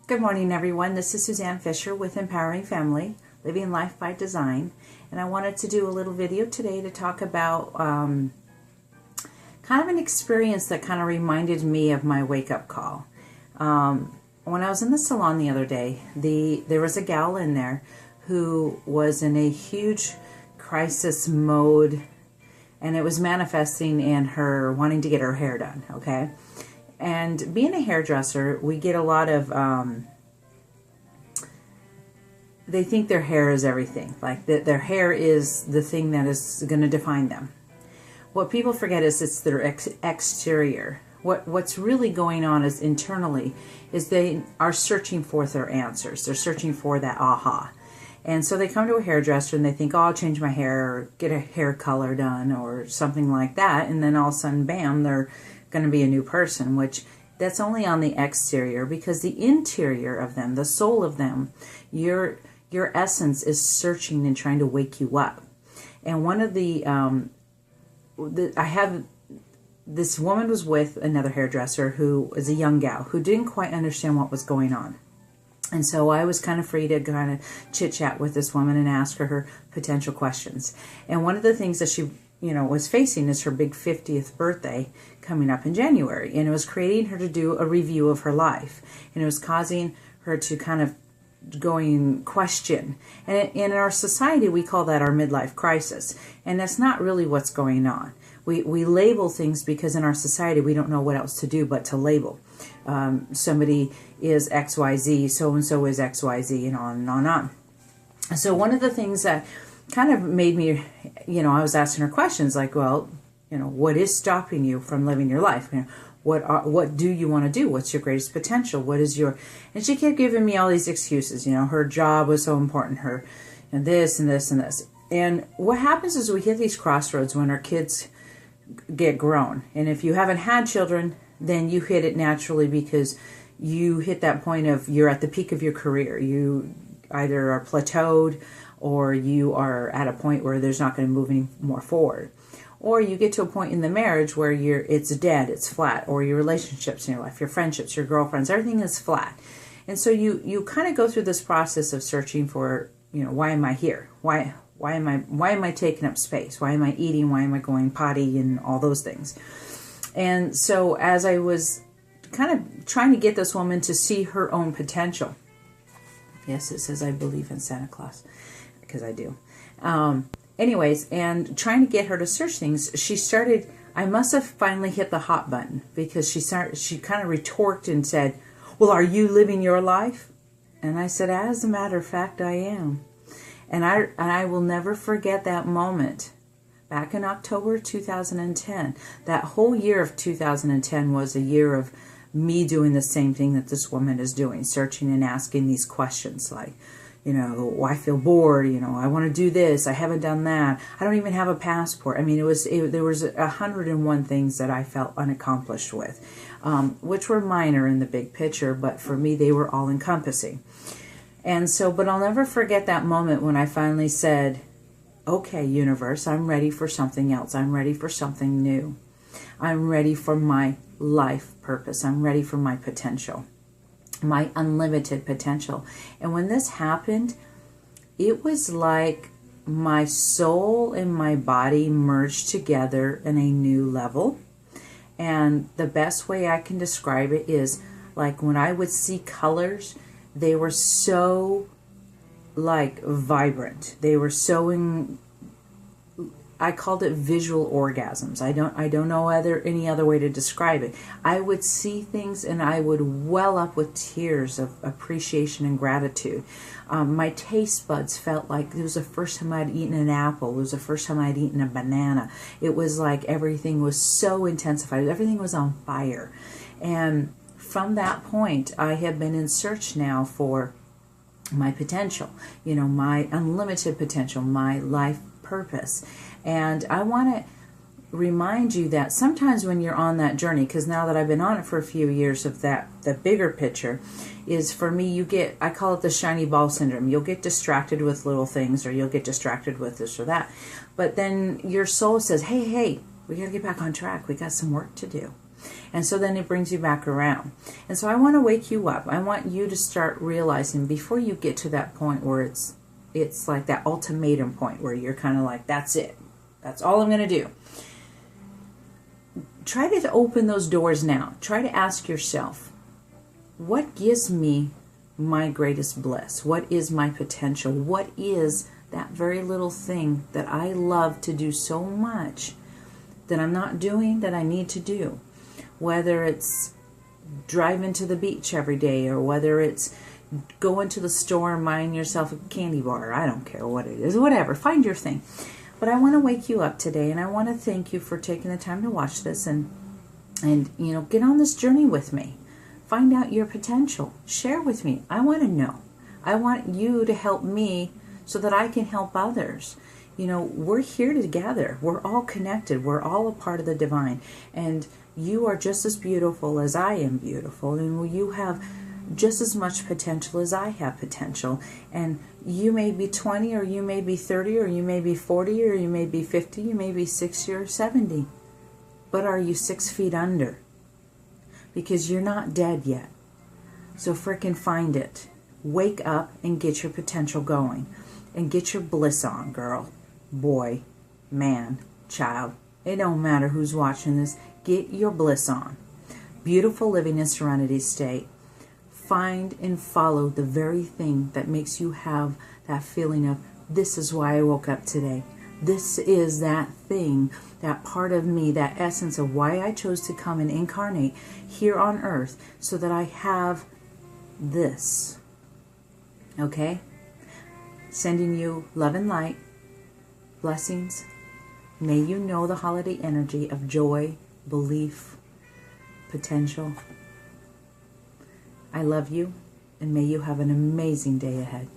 Good morning, everyone. This is Suzanne Fisher with Empowering Family, Living Life by Design. And I wanted to do a little video today to talk about kind of an experience that kind of reminded me of my wake-up call. When I was in the salon the other day, there was a gal in there who was in a huge crisis mode, and it was manifesting in her wanting to get her hair done, okay? And being a hairdresser, we get a lot of, they think their hair is everything. Like their hair is the thing that is going to define them. What people forget is it's their exterior. What's really going on is internally is they are searching for their answers. They're searching for that aha. And so they come to a hairdresser and they think, oh, I'll change my hair or get a hair color done or something like that. And then all of a sudden, bam, they're going to be a new person, which that's only on the exterior, because the interior of them, the soul of them, your essence is searching and trying to wake you up. And one of this woman was with another hairdresser who is a young gal who didn't quite understand what was going on. And so I was kind of free to kind of chit-chat with this woman and ask her potential questions. And one of the things that she was facing is her big 50th birthday coming up in January. And it was creating her to do a review of her life. And it was causing her to kind of going question. And in our society, we call that our midlife crisis. And that's not really what's going on. We label things because in our society, we don't know what else to do but to label. Somebody is XYZ, so-and-so is XYZ, and on and on and on. So one of the things that kind of made me, I was asking her questions like, well, what is stopping you from living your life? What do you want to do? What's your greatest potential? What is your... And she kept giving me all these excuses. Her job was so important, her, and this and this and this. And what happens is we hit these crossroads when our kids get grown. And if you haven't had children, then you hit it naturally because you hit that point of you're at the peak of your career. You either are plateaued or you are at a point where there's not going to move any more forward. Or you get to a point in the marriage where it's dead, it's flat, or your relationships in your life, your friendships, your girlfriends, everything is flat. And so you kind of go through this process of searching for, why am I here? Why am I taking up space? Why am I eating? Why am I going potty and all those things? And so as I was kind of trying to get this woman to see her own potential. Yes, it says I believe in Santa Claus, because I do. Anyways, and trying to get her to search things, she started, I must have finally hit the hot button, because she kind of retorted and said, well, are you living your life? And I said, as a matter of fact, I am. And I will never forget that moment. Back in October 2010, that whole year of 2010 was a year of me doing the same thing that this woman is doing, searching and asking these questions like, I feel bored, I want to do this, I haven't done that, I don't even have a passport. I mean, there was 101 things that I felt unaccomplished with, which were minor in the big picture, but for me, they were all encompassing. And so, but I'll never forget that moment when I finally said, okay, universe, I'm ready for something else. I'm ready for something new. I'm ready for my life purpose. I'm ready for my potential, my unlimited potential. And when this happened, it was like my soul and my body merged together in a new level. And the best way I can describe it is like when I would see colors, they were so vibrant. They were so I called it visual orgasms. I don't know any other way to describe it. I would see things and I would well up with tears of appreciation and gratitude. My taste buds felt like it was the first time I'd eaten an apple. It was the first time I'd eaten a banana. It was like everything was so intensified. Everything was on fire. And from that point, I have been in search now for my potential, my unlimited potential, my life purpose. And I want to remind you that sometimes when you're on that journey, because now that I've been on it for a few years of that, the bigger picture is for me, I call it the shiny ball syndrome. You'll get distracted with little things or you'll get distracted with this or that. But then your soul says, hey, we got to get back on track. We got some work to do. And so then it brings you back around. And so I want to wake you up. I want you to start realizing before you get to that point where it's like that ultimatum point where you're kind of like, that's it. That's all I'm going to do. Try to open those doors now. Try to ask yourself, what gives me my greatest bliss? What is my potential? What is that very little thing that I love to do so much that I'm not doing that I need to do? Whether it's driving to the beach every day, or whether it's going to the store and buying yourself a candy bar. I don't care what it is. Whatever. Find your thing. But I want to wake you up today, and I want to thank you for taking the time to watch this and you know, get on this journey with me. Find out your potential. Share with me. I want to know. I want you to help me so that I can help others. You know, we're here together. We're all connected. We're all a part of the divine. And you are just as beautiful as I am beautiful. And you have just as much potential as I have potential. And you may be 20, or you may be 30, or you may be 40, or you may be 50, you may be 60 or 70. But are you 6 feet under? Because you're not dead yet. So frickin' find it. Wake up and get your potential going. And get your bliss on, girl, boy, man, child. It don't matter who's watching this. Get your bliss on. Beautiful living in serenity state. Find and follow the very thing that makes you have that feeling of, this is why I woke up today. This is that thing, that part of me, that essence of why I chose to come and incarnate here on earth so that I have this. Okay? Sending you love and light, blessings. May you know the holiday energy of joy, belief, potential. I love you, and may you have an amazing day ahead.